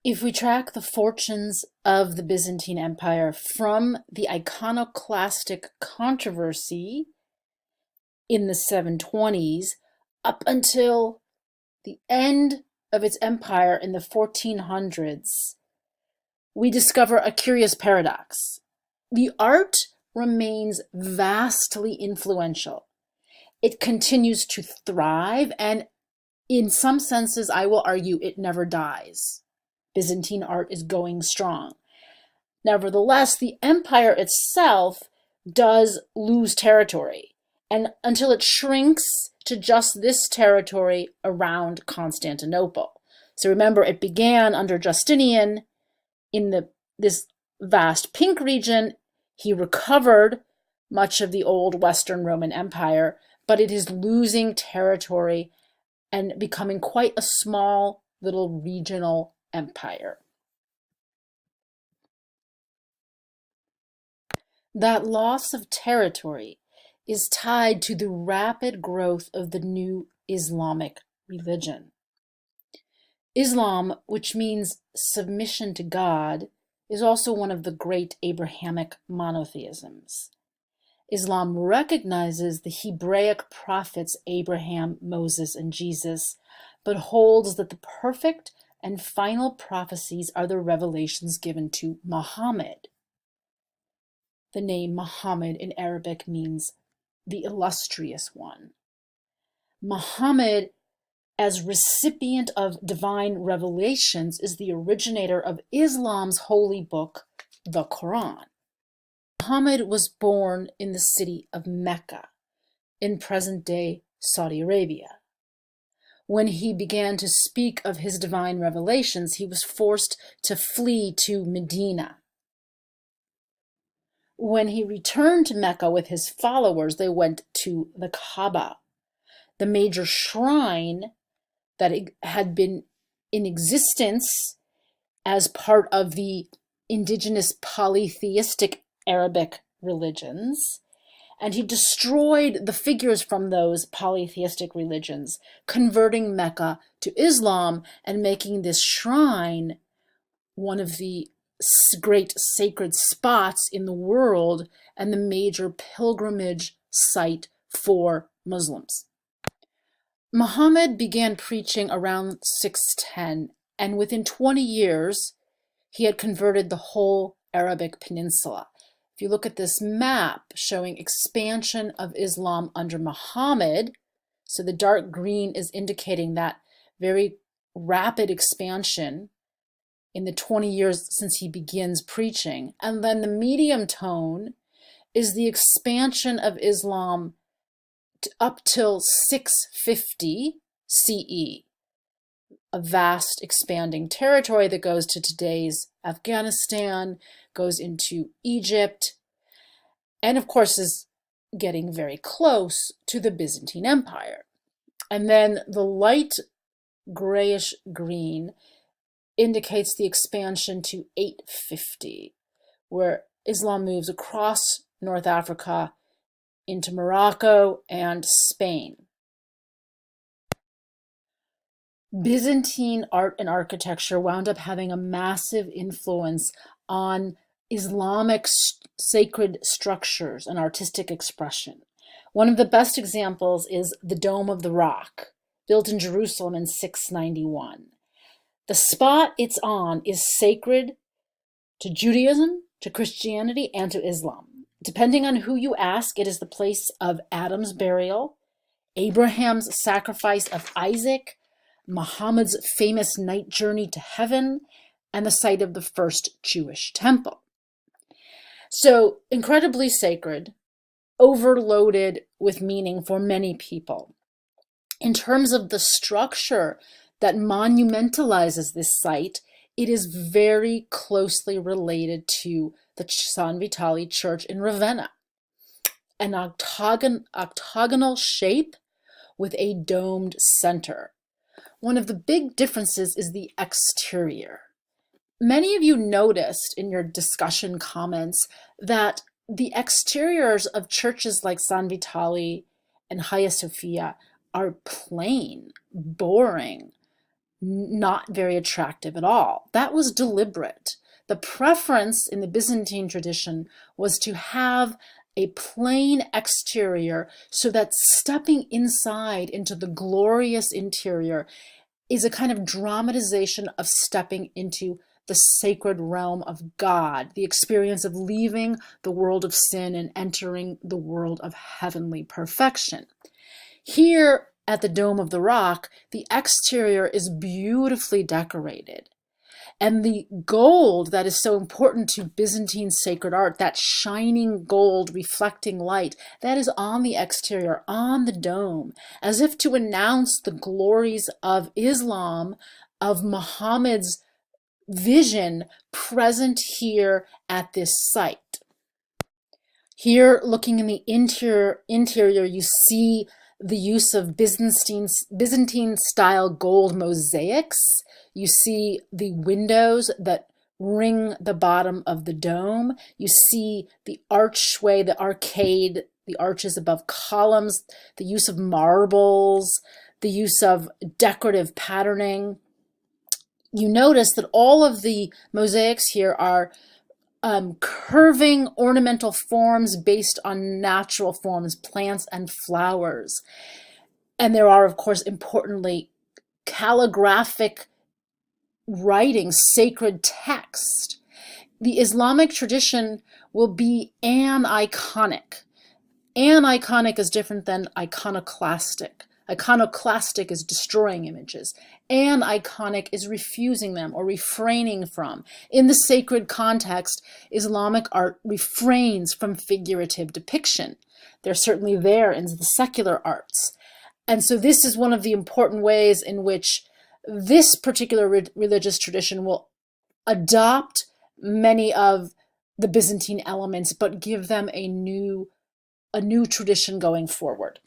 If we track the fortunes of the Byzantine Empire from the iconoclastic controversy in the 720s up until the end of its empire in the 1400s, we discover a curious paradox. The art remains vastly influential. It continues to thrive, and in some senses, I will argue, it never dies. Byzantine art is going strong. Nevertheless, the empire itself does lose territory, and until it shrinks to just this territory around Constantinople. So remember, it began under Justinian in this vast pink region. He recovered much of the old Western Roman Empire, but it is losing territory and becoming quite a small little regional empire. That loss of territory is tied to the rapid growth of the new Islamic religion. Islam, which means submission to God, is also one of the great Abrahamic monotheisms. Islam recognizes the Hebraic prophets Abraham, Moses, and Jesus, but holds that the perfect and final prophecies are the revelations given to Muhammad. The name Muhammad in Arabic means the illustrious one. Muhammad, as recipient of divine revelations, is the originator of Islam's holy book, the Quran. Muhammad was born in the city of Mecca, in present-day Saudi Arabia. When he began to speak of his divine revelations, he was forced to flee to Medina. When he returned to Mecca with his followers, they went to the Kaaba, the major shrine that had been in existence as part of the indigenous polytheistic Arabic religions, and he destroyed the figures from those polytheistic religions, converting Mecca to Islam and making this shrine one of the great sacred spots in the world and the major pilgrimage site for Muslims. Muhammad began preaching around 610, and within 20 years, he had converted the whole Arabic peninsula. If you look at this map showing expansion of Islam under Muhammad, so the dark green is indicating that very rapid expansion in the 20 years since he begins preaching. And then the medium tone is the expansion of Islam up till 650 CE, a vast expanding territory that goes to today's Afghanistan, goes into Egypt, and of course is getting very close to the Byzantine Empire. And then the light grayish green indicates the expansion to 850, where Islam moves across North Africa into Morocco and Spain. Byzantine art and architecture wound up having a massive influence on Islamic sacred structures and artistic expression. One of the best examples is the Dome of the Rock, built in Jerusalem in 691. The spot it's on is sacred to Judaism, to Christianity, and to Islam. Depending on who you ask, it is the place of Adam's burial, Abraham's sacrifice of Isaac, Muhammad's famous night journey to heaven, and the site of the first Jewish temple. So incredibly sacred, overloaded with meaning for many people. In terms of the structure that monumentalizes this site, it is very closely related to the San Vitale Church in Ravenna, an octagonal shape with a domed center. One of the big differences is the exterior. Many of you noticed in your discussion comments that the exteriors of churches like San Vitale and Hagia Sophia are plain, boring, not very attractive at all. That was deliberate. The preference in the Byzantine tradition was to have a plain exterior so that stepping inside into the glorious interior is a kind of dramatization of stepping into the sacred realm of God, the experience of leaving the world of sin and entering the world of heavenly perfection. Here at the Dome of the Rock, the exterior is beautifully decorated. And the gold that is so important to Byzantine sacred art, that shining gold reflecting light, that is on the exterior, on the dome, as if to announce the glories of Islam, of Muhammad's vision present here at this site. Here, looking in the interior, you see the use of Byzantine-style gold mosaics. You see the windows that ring the bottom of the dome. You see the archway, the arcade, the arches above columns, the use of marbles, the use of decorative patterning. You notice that all of the mosaics here are curving ornamental forms based on natural forms, plants and flowers. And there are, of course, importantly, calligraphic writing, sacred text. The Islamic tradition will be aniconic. Aniconic is different than iconoclastic. Iconoclastic is destroying images. Aniconic is refusing them or refraining from. In the sacred context, Islamic art refrains from figurative depiction. They're certainly there in the secular arts. And so this is one of the important ways in which this particular religious tradition will adopt many of the Byzantine elements, but give them a new tradition going forward.